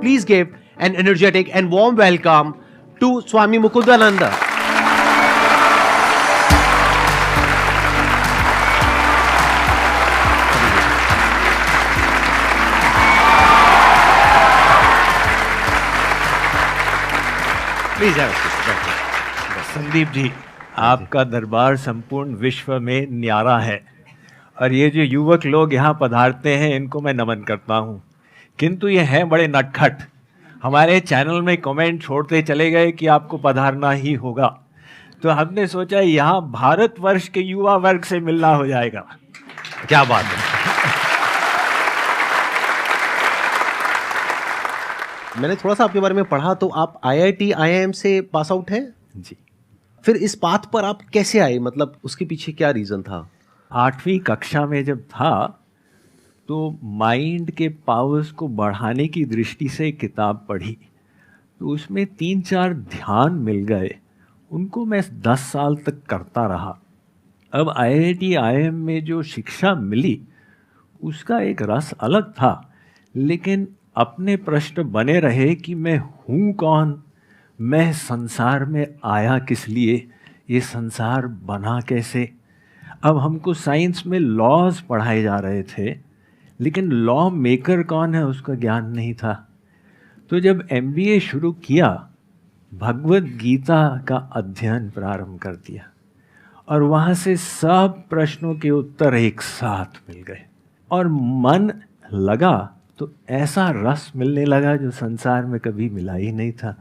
Please give an energetic and warm welcome to Swami Mukundananda. Please have a seat. Sandeep ji, आपका दरबार संपूर्ण विश्व में न्यारा है और ये जो युवक लोग यहाँ पधारते हैं इनको मैं नमन करता हूँ, किंतु ये हैं बड़े नटखट। हमारे चैनल में कमेंट छोड़ते चले गए कि आपको पधारना ही होगा, तो हमने सोचा यहाँ भारतवर्ष के युवा वर्ग से मिलना हो जाएगा। क्या बात है। मैंने थोड़ा सा आपके बारे में पढ़ा, तो आप IIT IIM से पास आउट हैं जी। फिर इस पाथ पर आप कैसे आए, मतलब उसके पीछे क्या रीज़न था? 8वीं कक्षा में जब था तो माइंड के पावर्स को बढ़ाने की दृष्टि से एक किताब पढ़ी, तो उसमें 3-4 ध्यान मिल गए। उनको मैं 10 साल तक करता रहा। अब IIT IIM में जो शिक्षा मिली उसका एक रस अलग था, लेकिन अपने प्रश्न बने रहे कि मैं हूँ कौन, मैं संसार में आया किस लिए, ये संसार बना कैसे। अब हमको साइंस में लॉज पढ़ाए जा रहे थे, लेकिन लॉ मेकर कौन है उसका ज्ञान नहीं था। तो जब MBA शुरू किया, भगवत गीता का अध्ययन प्रारंभ कर दिया और वहाँ से सब प्रश्नों के उत्तर एक साथ मिल गए और मन लगा तो ऐसा रस मिलने लगा जो संसार में कभी मिला ही नहीं था।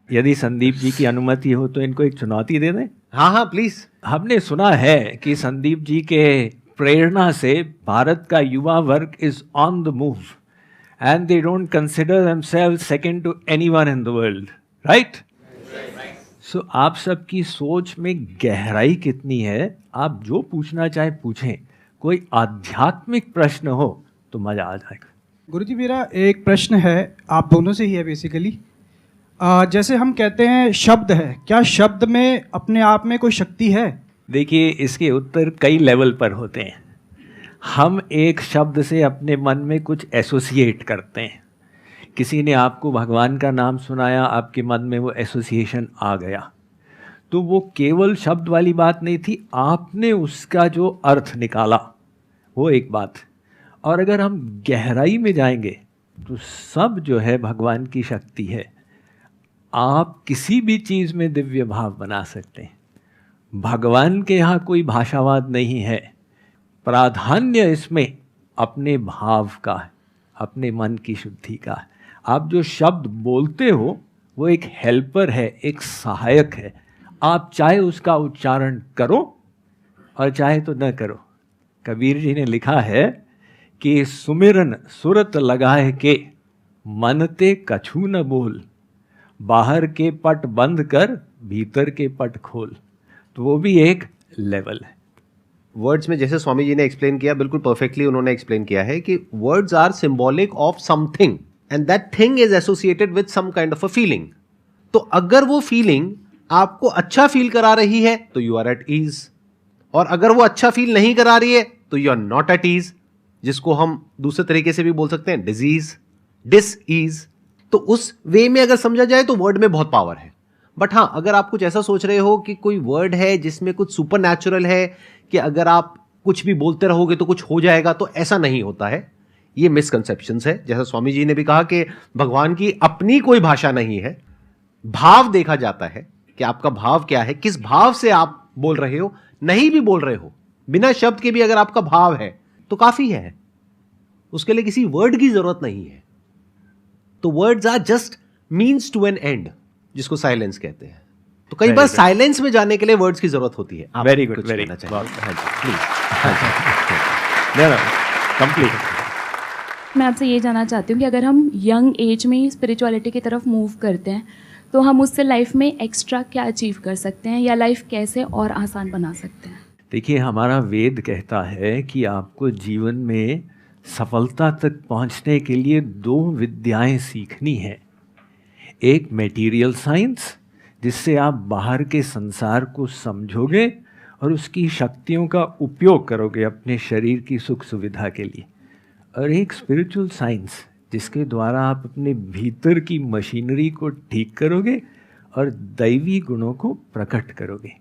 यदि संदीप जी की अनुमति हो तो इनको एक चुनौती दे दें। हाँ हाँ प्लीज। हमने सुना है कि संदीप जी के प्रेरणा से भारत का युवा वर्ग is on the move and they don't consider themselves second to anyone in the world, right? So आप सबकी सोच में गहराई कितनी है, आप जो पूछना चाहे पूछें। कोई आध्यात्मिक प्रश्न हो तो मजा आ जाएगा। गुरुजी, मेरा एक प्रश्न है, आप दोनों से ही है बेसिकली। जैसे हम कहते हैं शब्द है, क्या शब्द में अपने आप में कोई शक्ति है? देखिए, इसके उत्तर कई लेवल पर होते हैं। हम एक शब्द से अपने मन में कुछ एसोसिएट करते हैं। किसी ने आपको भगवान का नाम सुनाया, आपके मन में वो एसोसिएशन आ गया, तो वो केवल शब्द वाली बात नहीं थी, आपने उसका जो अर्थ निकाला वो एक बात। और अगर हम गहराई में जाएंगे तो सब जो है भगवान की शक्ति है। आप किसी भी चीज़ में दिव्य भाव बना सकते हैं। भगवान के यहाँ कोई भाषावाद नहीं है। प्राधान्य इसमें अपने भाव का है, अपने मन की शुद्धि का है। आप जो शब्द बोलते हो वो एक हेल्पर है, एक सहायक है। आप चाहे उसका उच्चारण करो और चाहे तो न करो। कबीर जी ने लिखा है कि सुमिरन सुरत लगाए के, मनते कछु न बोल, बाहर के पट बंद कर भीतर के पट खोल। तो वो भी एक लेवल है। वर्ड्स में जैसे स्वामी जी ने एक्सप्लेन किया, बिल्कुल परफेक्टली उन्होंने एक्सप्लेन किया है कि words are symbolic of something and that thing is associated with some kind of a feeling. तो अगर वो फीलिंग आपको अच्छा फील करा रही है तो यू आर एट ईज, और अगर वो अच्छा फील नहीं करा रही है तो you are not at ease, जिसको हम दूसरे तरीके से भी बोल सकते हैं डिजीज, डिस ईज। तो उस वे में अगर समझा जाए तो वर्ड में बहुत पावर है। बट हाँ, अगर आप कुछ ऐसा सोच रहे हो कि कोई वर्ड है जिसमें कुछ सुपर नेचुरल है, कि अगर आप कुछ भी बोलते रहोगे तो कुछ हो जाएगा, तो ऐसा नहीं होता है। ये मिसकंसेप्शंस है। जैसा स्वामी जी ने भी कहा कि भगवान की अपनी कोई भाषा नहीं है, भाव देखा जाता है कि आपका भाव क्या है, किस भाव से आप बोल रहे हो। नहीं भी बोल रहे हो, बिना शब्द के भी अगर आपका भाव है तो काफी है, उसके लिए किसी वर्ड की जरूरत नहीं है। तो words are just means to an end, जिसको साइलेंस कहते हैं। तो कई बार साइलेंस में जाने के लिए वर्ड्स की जरूरत होती है। Very good, very complete. मैं आपसे ये जानना चाहती हूँ कि अगर हम यंग एज में स्पिरिचुअलिटी की तरफ मूव करते हैं तो हम उससे लाइफ में एक्स्ट्रा क्या अचीव कर सकते हैं, या लाइफ कैसे और आसान बना सकते हैं? देखिए, हमारा वेद कहता है कि आपको जीवन में सफलता तक पहुंचने के लिए 2 विद्याएं सीखनी है। एक मटेरियल साइंस, जिससे आप बाहर के संसार को समझोगे और उसकी शक्तियों का उपयोग करोगे अपने शरीर की सुख सुविधा के लिए। और एक स्पिरिचुअल साइंस, जिसके द्वारा आप अपने भीतर की मशीनरी को ठीक करोगे और दैवी गुणों को प्रकट करोगे।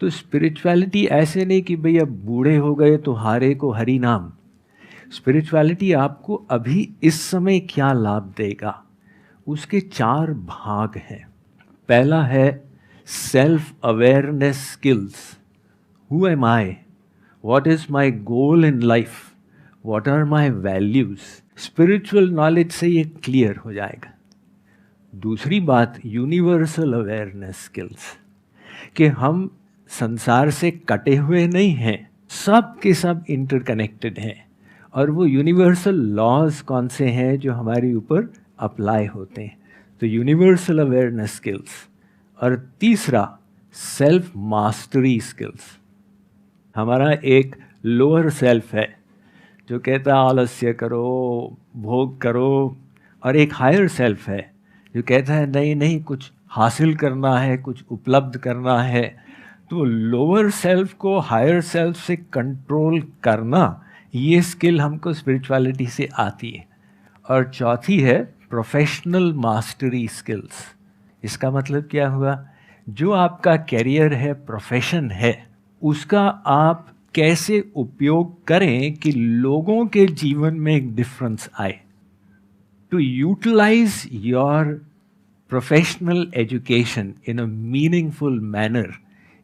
तो स्पिरिचुअलिटी ऐसे नहीं कि भई अब बूढ़े हो गए तो हारे को हरि नाम। स्पिरिचुअलिटी आपको अभी इस समय क्या लाभ देगा, उसके 4 भाग हैं। पहला है self awareness skills. Who am I, what is my goal in life, what are my values. Spiritual knowledge से ये क्लियर हो जाएगा। दूसरी बात यूनिवर्सल अवेयरनेस स्किल्स, कि हम संसार से कटे हुए नहीं हैं, सब के सब इंटरकनेक्टेड हैं, और वो यूनिवर्सल लॉज कौन से हैं जो हमारे ऊपर अप्लाई होते हैं। तो यूनिवर्सल अवेयरनेस स्किल्स। और तीसरा सेल्फ मास्टरी स्किल्स। हमारा एक लोअर सेल्फ है जो कहता है आलस्य करो, भोग करो, और एक हायर सेल्फ है जो कहता है नहीं नहीं कुछ हासिल करना है, कुछ उपलब्ध करना है। तो लोअर सेल्फ को हायर सेल्फ से कंट्रोल करना, ये स्किल हमको स्पिरिचुअलिटी से आती है। और चौथी है प्रोफेशनल मास्टरी स्किल्स। इसका मतलब क्या हुआ, जो आपका कैरियर है, प्रोफेशन है, उसका आप कैसे उपयोग करें कि लोगों के जीवन में एक डिफरेंस आए। To utilise your professional education in a meaningful manner,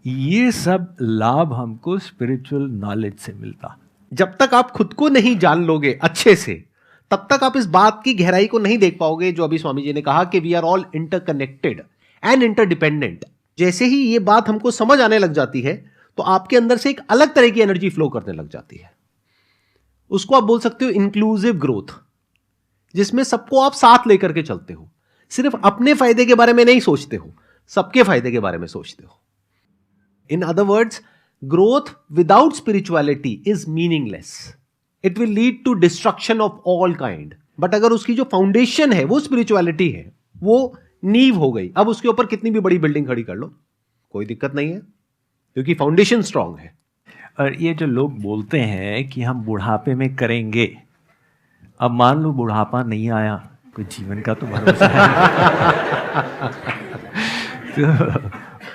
ये सब लाभ हमको स्पिरिचुअल नॉलेज से मिलता। जब तक आप खुद को नहीं जान लोगे अच्छे से, तब तक आप इस बात की गहराई को नहीं देख पाओगे जो अभी स्वामी जी ने कहा कि we are all interconnected and interdependent. जैसे ही ये बात हमको समझ आने लग जाती है तो आपके अंदर से एक अलग तरह की एनर्जी फ्लो करने लग जाती है। उसको आप बोल सकते हो इंक्लूसिव ग्रोथ, जिसमें सबको आप साथ लेकर के चलते हो। सिर्फ अपने फायदे के बारे में नहीं सोचते हो, सबके फायदे के बारे में सोचते हो। In other words, growth without spirituality is meaningless. It will lead to destruction of all kind. But अगर उसकी जो फाउंडेशन है वो स्पिरिचुअलिटी है, वो नींव हो गई, अब उसके ऊपर कितनी भी बड़ी बिल्डिंग खड़ी कर लो, कोई दिक्कत नहीं है, क्योंकि फाउंडेशन स्ट्रांग है। और ये जो लोग बोलते हैं कि हम बुढ़ापे में करेंगे, अब मान लो बुढ़ापा नहीं आया, कोई जीवन का तो भरोसा है। तो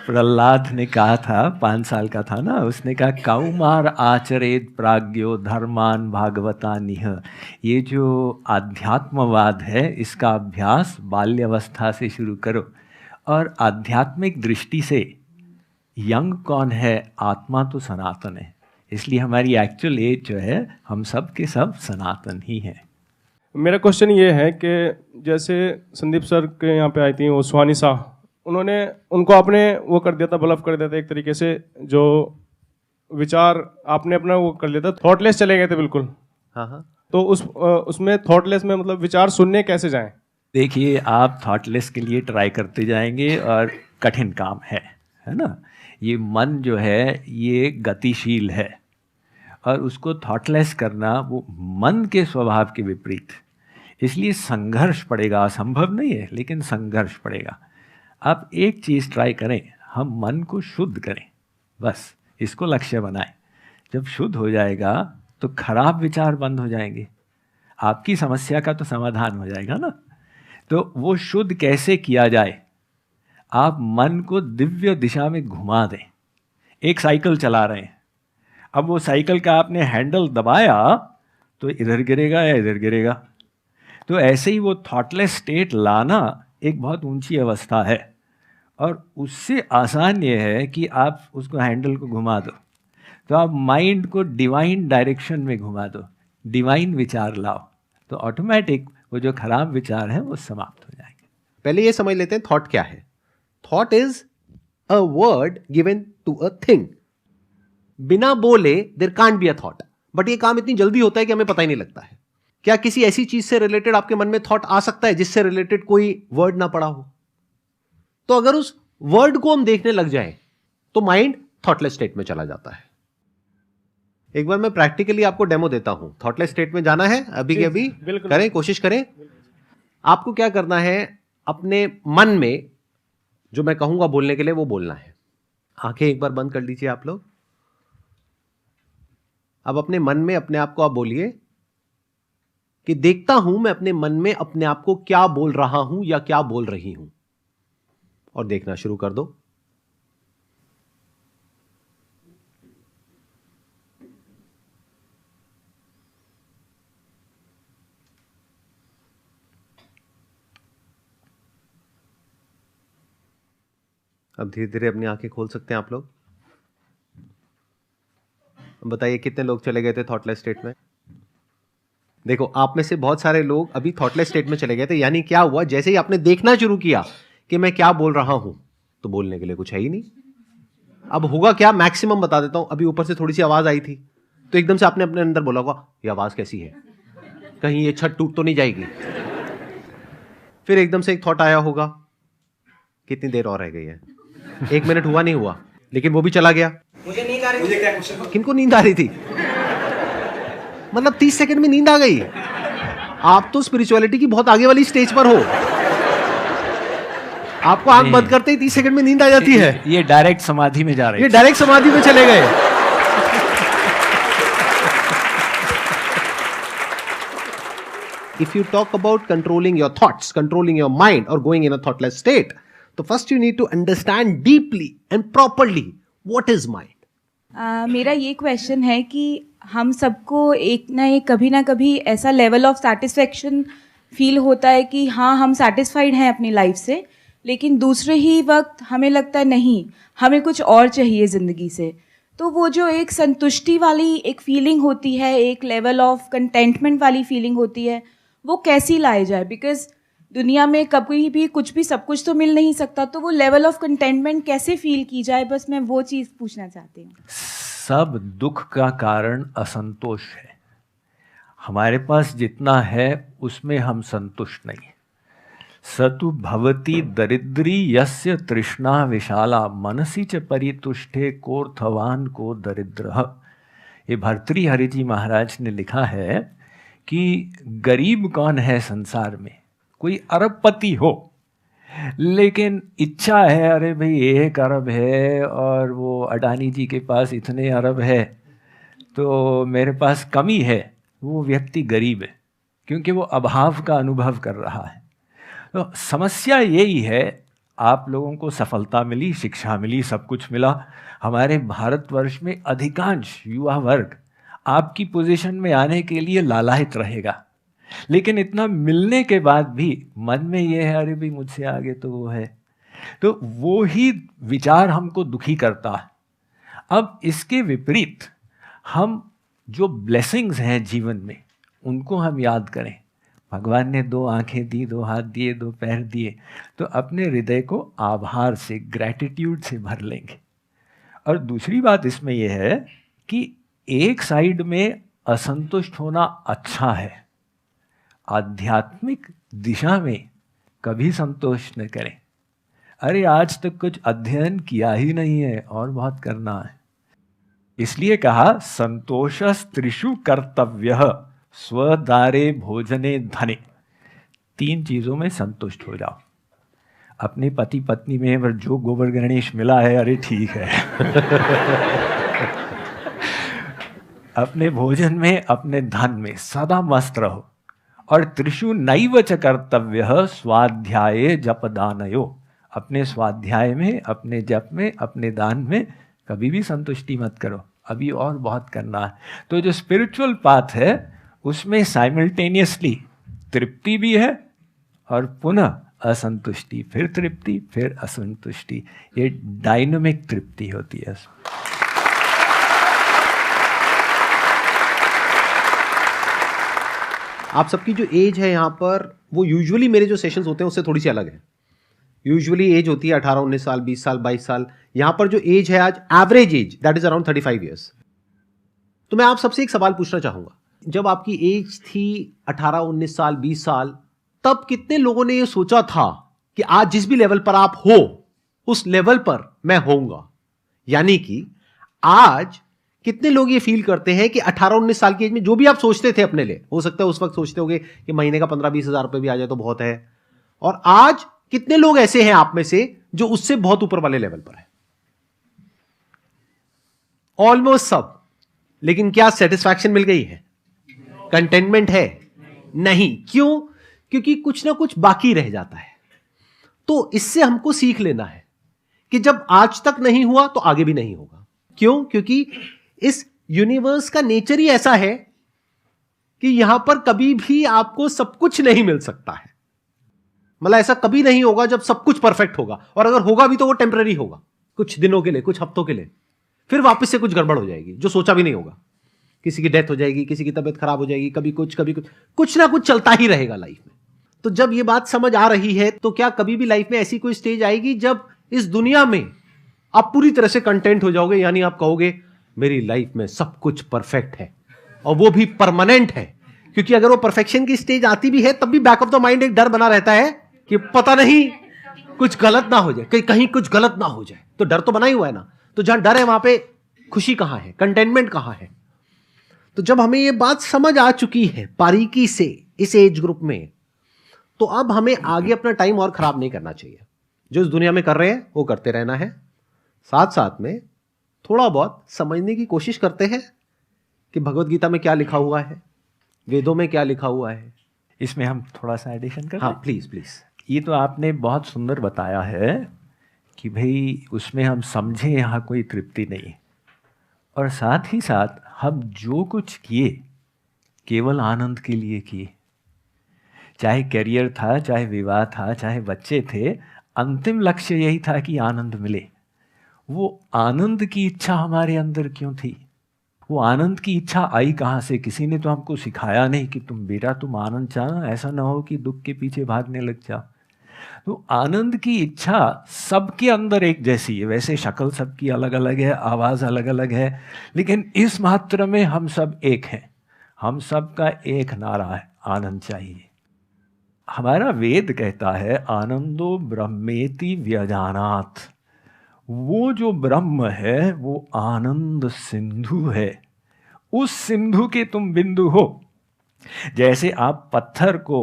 प्रहलाद ने कहा था, 5 साल का था ना, उसने कहा कौमार आचरेत प्राज्ञो धर्मान भागवतानिह। ये जो आध्यात्मवाद है, इसका अभ्यास बाल्यावस्था से शुरू करो। और आध्यात्मिक दृष्टि से यंग कौन है, आत्मा तो सनातन है, इसलिए हमारी एक्चुअल एज जो है, हम सब के सब सनातन ही हैं। मेरा क्वेश्चन ये है कि जैसे संदीप सर के यहाँ पे आई थी वो सुहानी शाह, उन्होंने उनको आपने वो कर दिया था, ब्लफ कर दिया था एक तरीके से, जो विचार आपने अपना वो कर लिया था, थॉटलेस चले गए थे बिल्कुल। हाँ। तो उसमें थॉटलेस में मतलब विचार सुनने कैसे जाएं? देखिए, आप थॉटलेस के लिए ट्राई करते जाएंगे और कठिन काम है ना। ये मन जो है ये गतिशील है, और उसको थॉटलेस करना वो मन के स्वभाव के विपरीत, इसलिए संघर्ष पड़ेगा। असंभव नहीं है, लेकिन संघर्ष पड़ेगा। आप एक चीज़ ट्राई करें, हम मन को शुद्ध करें, बस इसको लक्ष्य बनाएं। जब शुद्ध हो जाएगा तो खराब विचार बंद हो जाएंगे, आपकी समस्या का तो समाधान हो जाएगा ना। तो वो शुद्ध कैसे किया जाए, आप मन को दिव्य दिशा में घुमा दें। एक साइकिल चला रहे हैं, अब वो साइकिल का आपने हैंडल दबाया तो इधर गिरेगा या इधर गिरेगा। तो ऐसे ही वो थॉटलेस स्टेट लाना एक बहुत ऊंची अवस्था है, और उससे आसान ये है कि आप उसको हैंडल को घुमा दो, तो आप माइंड को डिवाइन डायरेक्शन में घुमा दो, डिवाइन विचार लाओ, तो ऑटोमेटिक वो जो खराब विचार हैं वो समाप्त हो जाएंगे। पहले ये समझ लेते हैं थॉट क्या है। Thought is a word given to a thing. बिना बोले there can't be a thought, but ये काम इतनी जल्दी होता है कि हमें पता ही नहीं लगता है। क्या किसी ऐसी चीज से रिलेटेड आपके मन में थॉट आ सकता है जिससे रिलेटेड कोई वर्ड ना पड़ा हो? तो अगर उस वर्ड को हम देखने लग जाएं तो माइंड थॉटलेस स्टेट में चला जाता है। एक बार मैं प्रैक्टिकली आपको डेमो देता हूं। थॉटलेस स्टेट में जाना है अभी के अभी, करें, कोशिश करें। आपको क्या करना है, अपने मन में जो मैं कहूंगा बोलने के लिए वो बोलना है। आंखें एक बार बंद कर लीजिए आप लोग। अब अपने मन में अपने आप को आप बोलिए, कि देखता हूं मैं अपने मन में अपने आप को क्या बोल रहा हूं या क्या बोल रही हूं, और देखना शुरू कर दो। अब धीरे धीरे अपनी आंखें खोल सकते हैं आप लोग। बताइए कितने लोग चले गए थे थॉटलेस स्टेट में। देखो, आप में से बहुत सारे लोग अभी थॉटलेस स्टेट में चले गए थे। यानी क्या हुआ, जैसे ही आपने देखना शुरू किया कि मैं क्या बोल रहा हूं, तो बोलने के लिए कुछ है ही नहीं। अब होगा क्या, मैक्सिमम बता देता हूं। अभी ऊपर से थोड़ी सी आवाज आई थी, तो एकदम से आपने अपने अंदर बोला होगा, ये आवाज कैसी है, कहीं ये छत टूट तो नहीं जाएगी। फिर एकदम से एक थॉट आया होगा, कितनी देर और रह गई है, 1 मिनट हुआ नहीं हुआ, लेकिन वो भी चला गया। मुझे नींद आ रही थी। किनको नींद आ रही थी? मतलब 30 सेकंड में नींद आ गई। आप तो स्पिरिचुअलिटी की बहुत आगे वाली स्टेज पर हो। आपको आंख बंद करते ही 30 सेकंड में नींद आ जाती है। ये डायरेक्ट समाधि में जा रहे हैं। ये डायरेक्ट समाधि में चले गए। If you talk about controlling your thoughts, controlling your mind, or going in a thoughtless state, so first you need to understand deeply and properly what is mind. मेरा ये क्वेश्चन है कि हम सबको एक ना कभी ऐसा लेवल ऑफ सेटिस्फेक्शन फील होता है कि हाँ हम सेटिस्फाइड हैं अपनी लाइफ से, लेकिन दूसरे ही वक्त हमें लगता है नहीं, हमें कुछ और चाहिए ज़िंदगी से। तो वो जो एक संतुष्टि वाली एक फीलिंग होती है, एक लेवल ऑफ कंटेंटमेंट वाली फीलिंग होती है, वो कैसी लाई जाए? बिकॉज दुनिया में कभी भी कुछ भी सब कुछ तो मिल नहीं सकता, तो वो लेवल ऑफ कंटेंटमेंट कैसे फील की जाए, बस मैं वो चीज़ पूछना चाहती हूँ। सब दुख का कारण असंतोष है। हमारे पास जितना है उसमें हम संतुष्ट नहीं। सतु भवति दरिद्री यस्य तृष्णा विशाला मनसी च परितुष्टे कोर्थवान को दरिद्र। ये भर्तृहरि जी महाराज ने लिखा है कि गरीब कौन है संसार में? कोई अरबपति हो, लेकिन इच्छा है अरे भाई 1 अरब है और वो अडानी जी के पास इतने अरब है, तो मेरे पास कमी है। वो व्यक्ति गरीब है, क्योंकि वो अभाव का अनुभव कर रहा है। तो समस्या यही है, आप लोगों को सफलता मिली, शिक्षा मिली, सब कुछ मिला। हमारे भारतवर्ष में अधिकांश युवा वर्ग आपकी पोजीशन में आने के लिए लालायित रहेगा, लेकिन इतना मिलने के बाद भी मन में ये है अरे भाई मुझसे आगे तो वो है। तो वो ही विचार हमको दुखी करता है। अब इसके विपरीत हम जो ब्लेसिंग्स हैं जीवन में, उनको हम याद करें। भगवान ने 2 आंखें दी, 2 हाथ दिए, 2 पैर दिए, तो अपने हृदय को आभार से, ग्रैटिट्यूड से भर लेंगे। और दूसरी बात इसमें यह है कि एक साइड में असंतुष्ट होना अच्छा है, आध्यात्मिक दिशा में कभी संतोष न करें। अरे आज तक कुछ अध्ययन किया ही नहीं है और बहुत करना है। इसलिए कहा संतोषस त्रिषु कर्तव्यः स्वदारे भोजने धने। 3 चीजों में संतुष्ट हो जाओ। अपने पति पत्नी में अगर जो गोबर गणेश मिला है, अरे ठीक है। अपने भोजन में, अपने धन में सदा मस्त रहो। और त्रिषु नैव च कर्तव्यः स्वाध्याये जप दानयो। अपने स्वाध्याय में, अपने जप में, अपने दान में कभी भी संतुष्टि मत करो, अभी और बहुत करना है। तो जो स्पिरिचुअल पाथ है उसमें साइमल्टेनियसली तृप्ति भी है और पुनः असंतुष्टि, फिर तृप्ति, फिर असंतुष्टि। ये डायनामिक तृप्ति होती है। आप सबकी जो एज है यहाँ पर, वो यूजुअली मेरे जो सेशंस होते हैं उससे थोड़ी सी अलग है। यूजुअली एज होती है 18, 19 साल, 20 साल, 22 साल। यहाँ पर जो एज है आज, average age, that is around 35 years. तो मैं आप सबसे एक सवाल पूछना चाहूंगा, जब आपकी एज थी 18, 19 साल, 20 साल, तब कितने लोगों ने ये सोचा था कि आज जिस भी लेवल पर आप हो, उस लेवल पर मैं होऊंगा? यानी कि आज कितने लोग ये फील करते हैं कि 18-19 साल की एज में जो भी आप सोचते थे अपने लिए, हो सकता है उस वक्त सोचते होगे कि महीने का 15-20 हज़ार रुपए भी आ जाए तो बहुत है, और आज कितने लोग ऐसे हैं आप में से जो उससे बहुत ऊपर वाले लेवल पर है? ऑलमोस्ट सब। लेकिन क्या सेटिस्फैक्शन मिल गई है? कंटेनमेंट है? नहीं। क्यों? क्योंकि कुछ ना कुछ बाकी रह जाता है। तो इससे हमको सीख लेना है कि जब आज तक नहीं हुआ तो आगे भी नहीं होगा। क्यों? क्योंकि इस यूनिवर्स का नेचर ही ऐसा है कि यहां पर कभी भी आपको सब कुछ नहीं मिल सकता है। मतलब ऐसा कभी नहीं होगा जब सब कुछ परफेक्ट होगा, और अगर होगा भी तो वो टेम्पररी होगा, कुछ दिनों के लिए, कुछ हफ्तों के लिए, फिर वापस से कुछ गड़बड़ हो जाएगी जो सोचा भी नहीं होगा। किसी की डेथ हो जाएगी, किसी की तबीयत खराब हो जाएगी, कभी कुछ कुछ ना कुछ चलता ही रहेगा लाइफ में। तो जब ये बात समझ आ रही है तो क्या कभी भी लाइफ में ऐसी कोई स्टेज आएगी जब इस दुनिया में आप पूरी तरह से कंटेंट हो जाओगे, यानी आप कहोगे मेरी लाइफ में सब कुछ परफेक्ट है और वो भी परमानेंट है? क्योंकि अगर वो परफेक्शन की स्टेज आती भी है तब भी बैक ऑफ द माइंड एक डर बना रहता है कि पता नहीं कुछ गलत ना हो जाए, कहीं कुछ गलत ना हो जाए। तो डर तो बना ही हुआ है ना। तो जहां डर है वहां पे खुशी कहां है, कंटेनमेंट कहां है? तो जब हमें ये बात समझ आ चुकी है बारीकी से इस एज ग्रुप में, तो अब हमें आगे अपना टाइम और खराब नहीं करना चाहिए। जो इस दुनिया में कर रहे हैं वो करते रहना है, साथ साथ में थोड़ा बहुत समझने की कोशिश करते हैं कि भगवत गीता में क्या लिखा हुआ है, वेदों में क्या लिखा हुआ है। इसमें हम थोड़ा सा एडिशन करें? हाँ प्लीज प्लीज। ये तो आपने बहुत सुंदर बताया है कि भाई उसमें हम समझें यहाँ कोई तृप्ति नहीं, और साथ ही साथ हम जो कुछ किए केवल आनंद के लिए किए। चाहे करियर था, चाहे विवाह था, चाहे बच्चे थे, अंतिम लक्ष्य यही था कि आनंद मिले। वो आनंद की इच्छा हमारे अंदर क्यों थी? वो आनंद की इच्छा आई कहाँ से? किसी ने तो हमको सिखाया नहीं कि तुम बेटा तुम आनंद चाहना, ऐसा ना हो कि दुख के पीछे भागने लग जाओ। तो आनंद की इच्छा सबके अंदर एक जैसी है। वैसे शक्ल सबकी अलग अलग है, आवाज़ अलग अलग है, लेकिन इस मात्र में हम सब एक हैं। हम सब का एक नारा है, आनंद चाहिए। हमारा वेद कहता है आनंदो ब्रह्मेति व्यजानात्। वो जो ब्रह्म है वो आनंद सिंधु है। उस सिंधु के तुम बिंदु हो। जैसे आप पत्थर को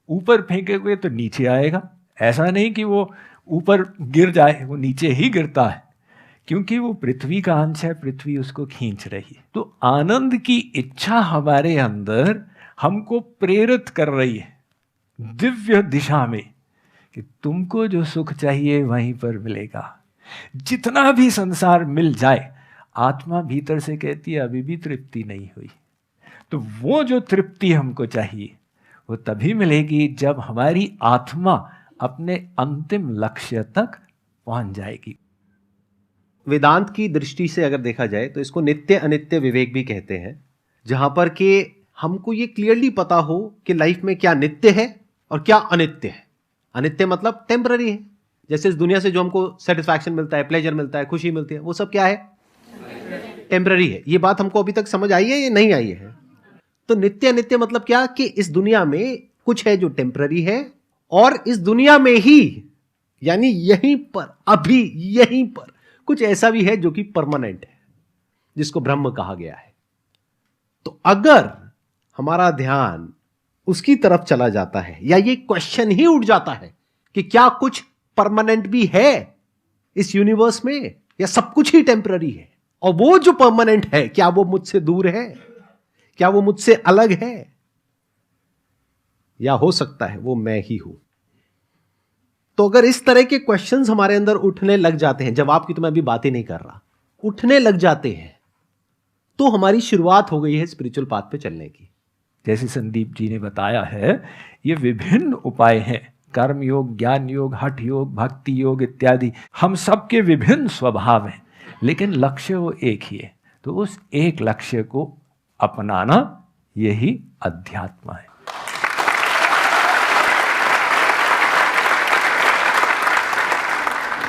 ऊपर फेंकोगे तो नीचे आएगा, ऐसा नहीं कि वो ऊपर गिर जाए, वो नीचे ही गिरता है, क्योंकि वो पृथ्वी का अंश है, पृथ्वी उसको खींच रही है। तो आनंद की इच्छा हमारे अंदर हमको प्रेरित कर रही है दिव्य दिशा में कि तुमको जो सुख चाहिए वहीं पर मिलेगा। जितना भी संसार मिल जाए, आत्मा भीतर से कहती है अभी भी तृप्ति नहीं हुई। तो वो जो तृप्ति हमको चाहिए वो तभी मिलेगी जब हमारी आत्मा अपने अंतिम लक्ष्य तक पहुंच जाएगी। वेदांत की दृष्टि से अगर देखा जाए तो इसको नित्य अनित्य विवेक भी कहते हैं, जहां पर कि हमको ये क्लियरली पता हो कि लाइफ में क्या नित्य है और क्या अनित्य है। अनित्य मतलब टेम्पररी है। जैसे इस दुनिया से जो हमको सेटिस्फैक्शन मिलता है, प्लेजर मिलता है, खुशी मिलती है, वो सब क्या है? टेम्पररी है। ये बात हमको अभी तक समझ आई है या नहीं आई है? तो नित्य अनित्य मतलब क्या कि इस दुनिया में कुछ है जो टेम्पररी है, और इस दुनिया में ही यानी यहीं पर, अभी यहीं पर कुछ ऐसा भी है जो कि परमानेंट है, जिसको ब्रह्म कहा गया है। तो अगर हमारा ध्यान उसकी तरफ चला जाता है, या ये क्वेश्चन ही उठ जाता है कि क्या कुछ परमानेंट भी है इस यूनिवर्स में, या सब कुछ ही टेम्पररी है, और वो जो परमानेंट है क्या वो मुझसे दूर है, क्या वो मुझसे अलग है, या हो सकता है वो मैं ही हूं। तो अगर इस तरह के क्वेश्चंस हमारे अंदर उठने लग जाते हैं, जवाब की तो मैं अभी बात ही नहीं कर रहा, उठने लग जाते हैं, तो हमारी शुरुआत हो गई है स्पिरिचुअल पाथ पे चलने की। जैसे संदीप जी ने बताया है, ये विभिन्न उपाय हैं, कर्म योग, ज्ञान योग, हठ योग, भक्ति योग इत्यादि। हम सबके विभिन्न स्वभाव हैं, लेकिन लक्ष्य वो एक ही है। तो उस एक लक्ष्य को अपनाना यही अध्यात्म है।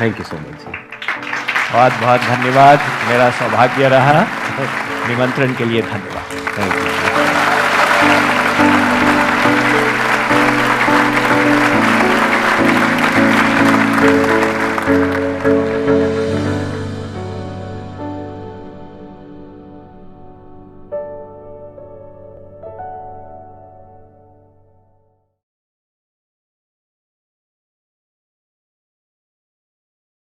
Thank you so much. बहुत बहुत धन्यवाद। मेरा सौभाग्य रहा। निमंत्रण के लिए धन्यवाद। Thank you.